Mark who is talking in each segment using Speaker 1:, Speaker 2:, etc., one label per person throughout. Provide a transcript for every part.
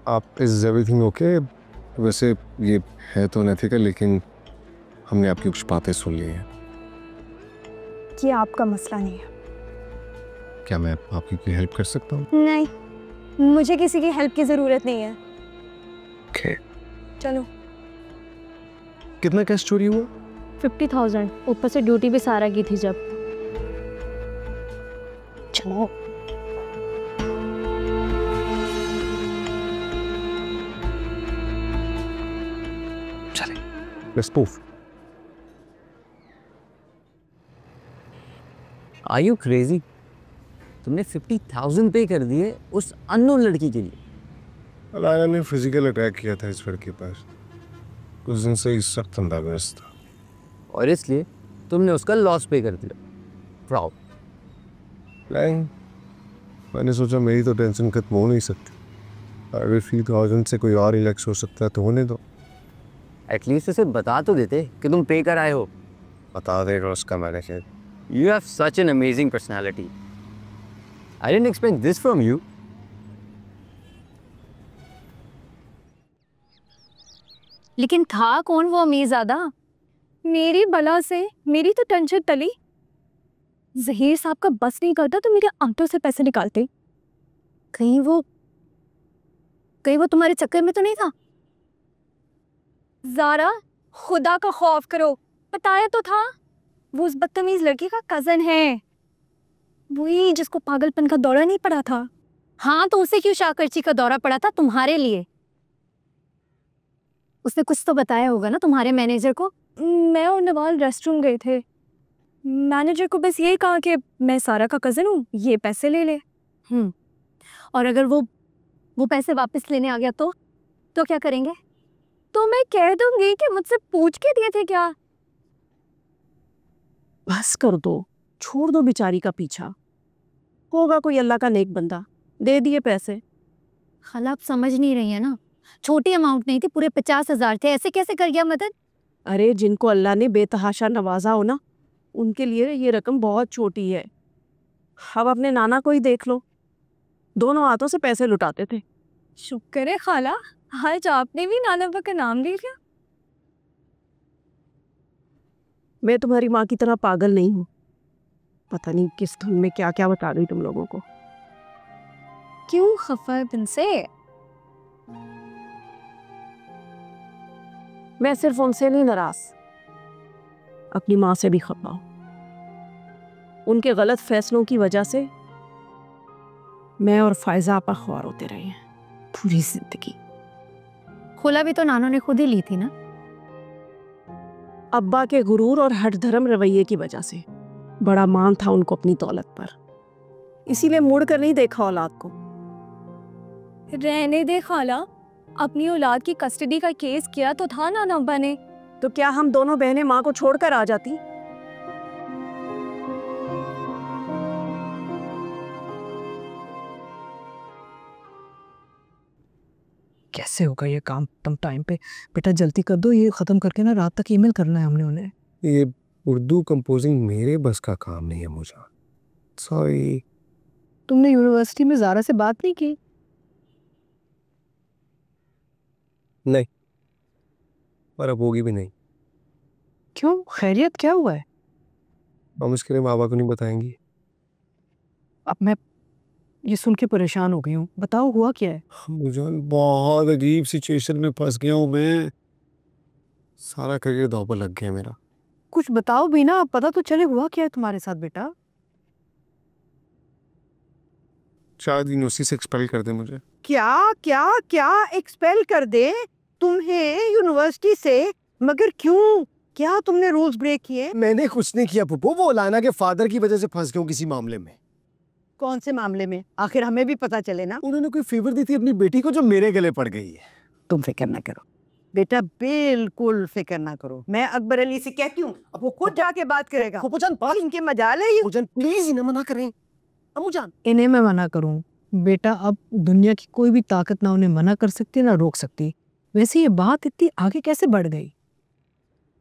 Speaker 1: आप is everything okay? वैसे ये है तो अनएथिकल, लेकिन हमने आपकी कुछ बातें सुन ली हैं।
Speaker 2: ये आपका मसला नहीं है।
Speaker 1: क्या मैं आपकी कोई हेल्प कर सकता हूँ?
Speaker 2: नहीं, मुझे किसी की हेल्प की जरूरत नहीं है।
Speaker 1: ओके।
Speaker 2: चलो।
Speaker 1: कितना कैश चोरी हुआ?
Speaker 3: 50,000, ऊपर से ड्यूटी भी सारा की थी जब। चलो।
Speaker 1: चले, let's move.
Speaker 4: Are you crazy? तुमने 50,000 पे कर दिए उस अननोन लड़की के लिए।
Speaker 1: अलाया ने फिजिकल अटैक किया था इस लड़के पर। कुछ दिन से इस सख्त अंदाज था
Speaker 4: और इसलिए तुमने उसका लॉस पे कर दिया। प्राउड।
Speaker 1: नहीं, मैंने सोचा मेरी तो टेंशन खत्म हो नहीं सकती। अगर 3,000 से कोई और रिलैक्स हो सकता है तो होने दो।
Speaker 4: एटलीस्ट उसे बता तो देते कि तुम पे कर आए हो।
Speaker 1: बता देगा उसका manager.
Speaker 4: You have such an amazing personality. I didn't expect this from you.
Speaker 3: लेकिन था कौन वो अमीरज़ादा?
Speaker 2: मेरी बला से मेरी तो टेंशन टली। जहीर साहब का बस नहीं करता तो मेरे आंटों से पैसे निकालते।
Speaker 3: कहीं वो तुम्हारे चक्कर में तो नहीं था?
Speaker 2: ज़ारा, खुदा का खौफ करो, बताया तो था। वो उस बदतमीज लड़की का कजन है, वही जिसको पागलपन का दौरा नहीं पड़ा था।
Speaker 3: हाँ, तो उसे क्यों शाकरची का दौरा पड़ा था तुम्हारे लिए? उसने कुछ तो बताया होगा ना तुम्हारे मैनेजर को।
Speaker 2: मैं और नवाल रेस्टरूम गए थे। मैनेजर को बस यही कहा कि मैं सारा का कजन हूँ, ये पैसे ले ले।
Speaker 3: और अगर वो पैसे वापस लेने आ गया तो क्या करेंगे?
Speaker 2: तो मैं कह दूंगी कि मुझसे पूछ के दिए थे क्या।
Speaker 5: बस कर दो, छोड़ दो बेचारी का पीछा। होगा कोई अल्लाह का नेक बंदा, दे दिए पैसे।
Speaker 3: खाला, आप समझ नहीं रही है ना, छोटी अमाउंट नहीं थी, पूरे 50,000 थे। ऐसे कैसे कर गया मदद?
Speaker 5: अरे जिनको अल्लाह ने बेतहाशा नवाजा हो ना, उनके लिए ये रकम बहुत छोटी है। अब अपने नाना को ही देख लो, दोनों हाथों से पैसे लुटाते थे।
Speaker 2: शुक्र है खाला, आज आपने भी नाना का नाम ले लिया।
Speaker 5: मैं तुम्हारी माँ की तरह पागल नहीं हूँ। पता नहीं किस धुन में क्या क्या बता गई तुम लोगों को।
Speaker 2: क्यों खफा है तुमसे?
Speaker 5: मैं सिर्फ उनसे नहीं नाराज, अपनी माँ से भी खफा हूँ। उनके गलत फैसलों की वजह से मैं और फायजा आपा ख्वार होते रहे हैं पूरी जिंदगी।
Speaker 3: खुला भी तो नानों ने खुद ही ली थी ना।
Speaker 5: अब्बा के गुरूर और हठ धर्म रवैये की वजह से बड़ा मान था उनको अपनी दौलत पर, इसीलिए मुड़ कर नहीं देखा औलाद को।
Speaker 2: रहने दे खाला, अपनी औलाद की कस्टडी का केस किया तो था नाना अब्बा ने।
Speaker 5: तो क्या हम दोनों बहनें माँ को छोड़कर आ जाती?
Speaker 6: कैसे होगा ये काम तुम टाइम पे? बेटा जल्दी कर दो, ये खत्म करके ना रात तक ईमेल करना है हमने उन्हें।
Speaker 1: ये उर्दू कंपोजिंग मेरे बस का काम नहीं है मुझे। सॉरी।
Speaker 6: तुमने यूनिवर्सिटी में ज़ारा से बात नहीं की?
Speaker 1: नहीं, और अब होगी भी नहीं।
Speaker 6: क्यों, खैरियत क्या हुआ है?
Speaker 1: हम इसके लिए बाबा को नहीं बताएंगी।
Speaker 6: अब मैं ये सुन के परेशान हो गई हूँ, बताओ हुआ क्या है?
Speaker 1: मुझे बहुत अजीब सिचुएशन में फंस गया हूँ मैं। सारा करियर दांव पर लग गया मेरा।
Speaker 6: कुछ बताओ भी ना, पता तो चले हुआ क्या है तुम्हारे साथ बेटा।
Speaker 1: शायद यूनिवर्सिटी से एक्सपेल कर दे मुझे।
Speaker 7: क्या क्या क्या एक्सपेल कर दे तुम्हें यूनिवर्सिटी से? मगर क्यों? क्या तुमने रूल्स ब्रेक किए?
Speaker 8: मैंने कुछ नहीं किया पुप्पो, वो लाना के फादर की वजह से फंस गया हूँ किसी मामले में।
Speaker 7: कौन से मामले में? आखिर हमें भी पता चले ना।
Speaker 8: उन्होंने कोई फेवर दी थी अपनी बेटी को जो मेरे गले पड़ गई है।
Speaker 7: तुम फिक्र ना करो बेटा, बिल्कुल फिक्र ना करो। मैं अकबर अली से कहती हूँ, अब वो खुद जाके बात करेगा।
Speaker 8: फूफाजान बात,
Speaker 7: इनके मजाल है ये।
Speaker 8: फूफाजान प्लीज इन्हें मना करें। अम्मूजान
Speaker 6: इन्हें मैं मना करूँ? बेटा अब दुनिया की कोई भी ताकत ना उन्हें मना कर सकती ना रोक सकती। वैसे ये बात इतनी आगे कैसे बढ़ गई?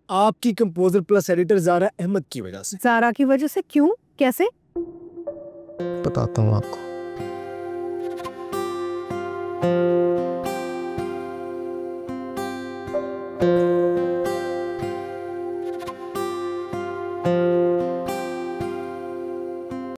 Speaker 8: आपकी composer plus editor Zara Ahmad की वजह से।
Speaker 6: ज़ारा की वजह से? क्यों, कैसे?
Speaker 1: बताता हूँ आपको।